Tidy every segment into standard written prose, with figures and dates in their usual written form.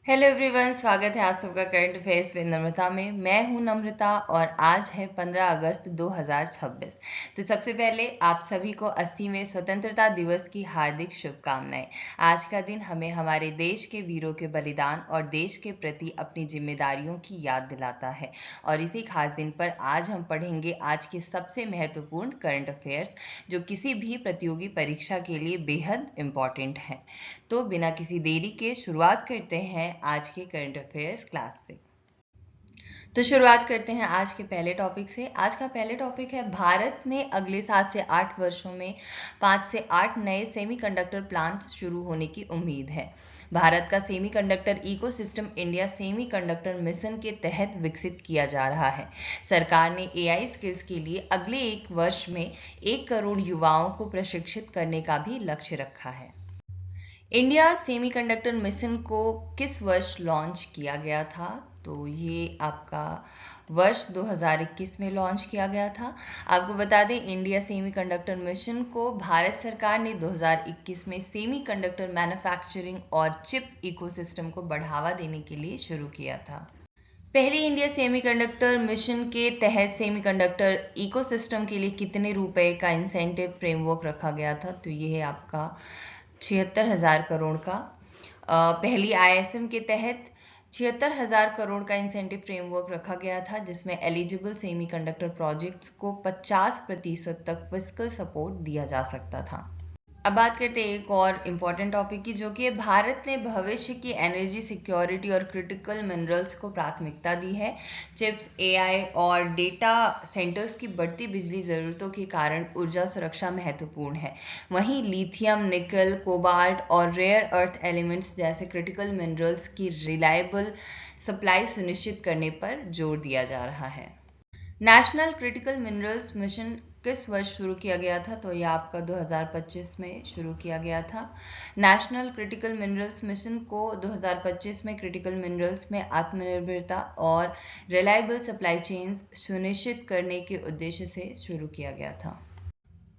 Hello everyone, स्वागत है आप सबका करंट अफेयर्स विद नम्रता में। मैं हूं नम्रता और आज है 15 अगस्त 2026। तो सबसे पहले आप सभी को 80वें स्वतंत्रता दिवस की हार्दिक शुभकामनाएं। आज का दिन हमें हमारे देश के वीरों के बलिदान और देश के प्रति अपनी जिम्मेदारियों की याद दिलाता है। और इसी खास दिन पर आज हम पढ़ेंगे आज के सबसे महत्वपूर्ण करंट अफेयर्स, जो किसी भी प्रतियोगी परीक्षा के लिए बेहद इम्पॉर्टेंट हैं। तो बिना किसी देरी के शुरुआत करते हैं आज के करंट अफेयर्स क्लास से। तो शुरुआत करते हैं आज के पहले टॉपिक से। आज का पहले टॉपिक है, भारत में अगले 7 से 8 वर्षों में 5 से 8 नए सेमीकंडक्टर प्लांट्स शुरू होने की उम्मीद है। भारत का semiconductor ecosystem India semiconductor mission के तहत विकसित किया जा रहा है। सरकार ने एआई स्किल्स के लिए अगले 1 वर्ष में 1 करोड़ युवाओं को प्रशिक्षित करने का भी लक्ष्य रखा है। इंडिया सेमीकंडक्टर मिशन को किस वर्ष लॉन्च किया गया था? तो ये आपका वर्ष 2021 में लॉन्च किया गया था। आपको बता दें, इंडिया सेमीकंडक्टर मिशन को भारत सरकार ने 2021 में सेमीकंडक्टर मैन्युफैक्चरिंग और चिप इकोसिस्टम को बढ़ावा देने के लिए शुरू किया था। पहले इंडिया सेमीकंडक्टर मिशन के तहत सेमीकंडक्टर इकोसिस्टम के लिए कितने रुपए का इंसेंटिव फ्रेमवर्क रखा गया था? तो ये है आपका 76,000 करोड़ का। पहली आईएसएम के तहत 76,000 करोड़ का इंसेंटिव फ्रेमवर्क रखा गया था, जिसमें एलिजिबल सेमीकंडक्टर प्रोजेक्ट्स को 50% तक फिस्कल सपोर्ट दिया जा सकता था। अब बात करते हैं एक और इम्पॉर्टेंट टॉपिक की, जो कि भारत ने भविष्य की एनर्जी सिक्योरिटी और क्रिटिकल मिनरल्स को प्राथमिकता दी है। चिप्स, एआई और डेटा सेंटर्स की बढ़ती बिजली ज़रूरतों के कारण ऊर्जा सुरक्षा महत्वपूर्ण है। वहीं लिथियम, निकल, कोबाल्ट और रेयर अर्थ एलिमेंट्स जैसे क्रिटिकल मिनरल्स की रिलायबल सप्लाई सुनिश्चित करने पर जोर दिया जा रहा है। नेशनल क्रिटिकल मिनरल्स मिशन किस वर्ष शुरू किया गया था? तो यह आपका 2025 में शुरू किया गया था। नेशनल क्रिटिकल मिनरल्स मिशन को 2025 में क्रिटिकल मिनरल्स में आत्मनिर्भरता और रिलायबल सप्लाई चेन्स सुनिश्चित करने के उद्देश्य से शुरू किया गया था।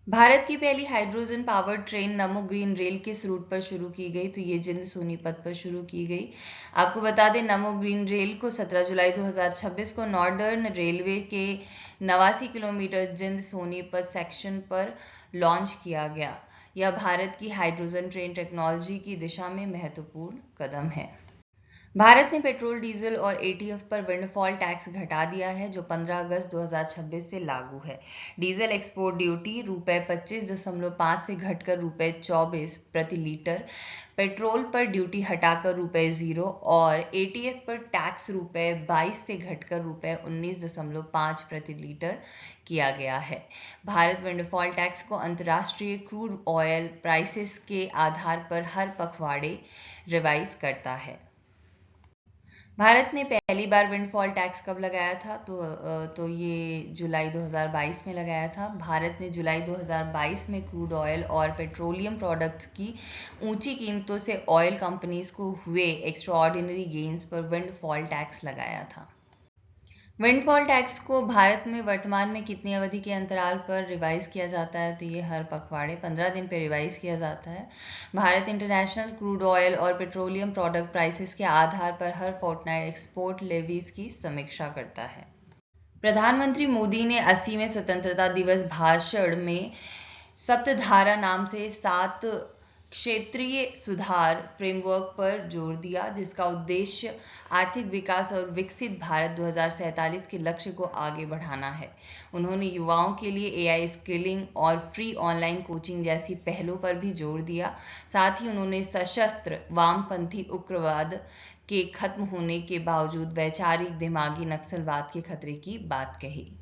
भारत की पहली हाइड्रोजन पावर्ड ट्रेन नमो ग्रीन रेल किस रूट पर शुरू की गई? तो ये जिंद सोनीपत पर शुरू की गई। आपको बता दें, नमो ग्रीन रेल को 17 जुलाई 2026 को नॉर्दर्न रेलवे के 89 किलोमीटर जिंद सोनीपत सेक्शन पर लॉन्च किया गया। यह भारत की हाइड्रोजन ट्रेन टेक्नोलॉजी की दिशा में महत्वपूर्ण कदम है। भारत ने पेट्रोल, डीजल और एटीएफ पर विंडफॉल टैक्स घटा दिया है, जो 15 अगस्त 2026 से लागू है। डीजल एक्सपोर्ट ड्यूटी रुपए 25.5 से घटकर रुपए 24 प्रति लीटर, पेट्रोल पर ड्यूटी हटाकर रुपए 0 और एटीएफ पर टैक्स रुपए 22 से घटकर रुपए 19.5 प्रति लीटर किया गया है। भारत विंडफॉल टैक्स को अंतर्राष्ट्रीय क्रूड ऑयल प्राइसेस के आधार पर हर पखवाड़े रिवाइज करता है। भारत ने पहली बार विंडफॉल टैक्स कब लगाया था? तो ये जुलाई 2022 में लगाया था। भारत ने जुलाई 2022 में क्रूड ऑयल और पेट्रोलियम प्रोडक्ट्स की ऊंची कीमतों से ऑयल कंपनीज को हुए एक्स्ट्राऑर्डिनरी गेन्स पर विंडफॉल टैक्स लगाया था। विंडफॉल टैक्स को भारत में वर्तमान में कितनी अवधि के अंतराल पर रिवाइज किया जाता है? तो ये हर पखवाड़े 15 दिन पर रिवाइज किया जाता है। भारत इंटरनेशनल क्रूड ऑयल और पेट्रोलियम प्रोडक्ट प्राइसेस के आधार पर हर फोर्टनाइट एक्सपोर्ट लेवीज की समीक्षा करता है। प्रधानमंत्री मोदी ने 80वें स्वतंत्रता दिवस भाषण में सप्तधारा नाम से 7 क्षेत्रीय सुधार फ्रेमवर्क पर जोर दिया, जिसका उद्देश्य आर्थिक विकास और विकसित भारत 2047 के लक्ष्य को आगे बढ़ाना है। उन्होंने युवाओं के लिए एआई स्किलिंग और फ्री ऑनलाइन कोचिंग जैसी पहलों पर भी जोर दिया। साथ ही उन्होंने सशस्त्र वामपंथी उग्रवाद के खत्म होने के बावजूद वैचारिक दिमागी नक्सलवाद के खतरे की बात कही।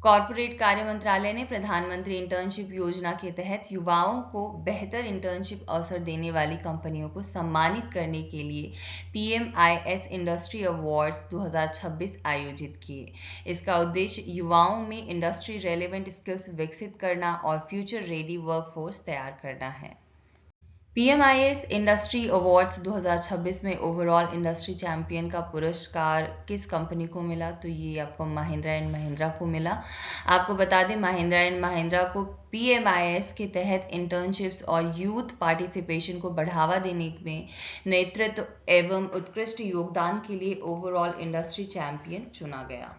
कॉर्पोरेट कार्य मंत्रालय ने प्रधानमंत्री इंटर्नशिप योजना के तहत युवाओं को बेहतर इंटर्नशिप अवसर देने वाली कंपनियों को सम्मानित करने के लिए पीएमआईएस इंडस्ट्री अवार्ड्स 2026 आयोजित किए। इसका उद्देश्य युवाओं में इंडस्ट्री रेलेवेंट स्किल्स विकसित करना और फ्यूचर रेडी वर्कफोर्स तैयार करना है। PMIS इंडस्ट्री अवार्ड्स 2026 में ओवरऑल इंडस्ट्री चैंपियन का पुरस्कार किस कंपनी को मिला? तो ये आपको महिंद्रा एंड महिंद्रा को मिला। आपको बता दें महिंद्रा एंड महिंद्रा को PMIS के तहत इंटर्नशिप्स और यूथ पार्टिसिपेशन को बढ़ावा देने में नेतृत्व एवं उत्कृष्ट योगदान के लिए ओवरऑल इंडस्ट्री चैंपियन चुना गया।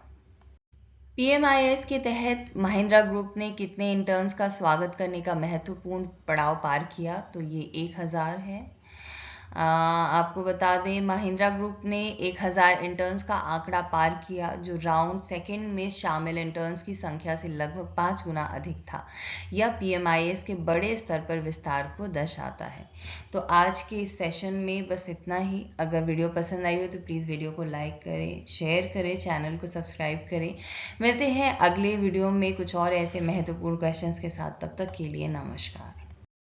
PMIS के तहत महिंद्रा ग्रुप ने कितने इंटर्न्स का स्वागत करने का महत्वपूर्ण पड़ाव पार किया? तो ये 1000 है। आपको बता दें महिंद्रा ग्रुप ने 1000 इंटर्न्स का आंकड़ा पार किया, जो राउंड सेकेंड में शामिल इंटर्न्स की संख्या से लगभग 5 गुना अधिक था। यह PMIS के बड़े स्तर पर विस्तार को दर्शाता है। तो आज के इस सेशन में बस इतना ही। अगर वीडियो पसंद आई हो तो प्लीज़ वीडियो को लाइक करें, शेयर करें, चैनल को सब्सक्राइब करें। मिलते हैं अगले वीडियो में कुछ और ऐसे महत्वपूर्ण क्वेश्चंस के साथ। तब तक के लिए नमस्कार।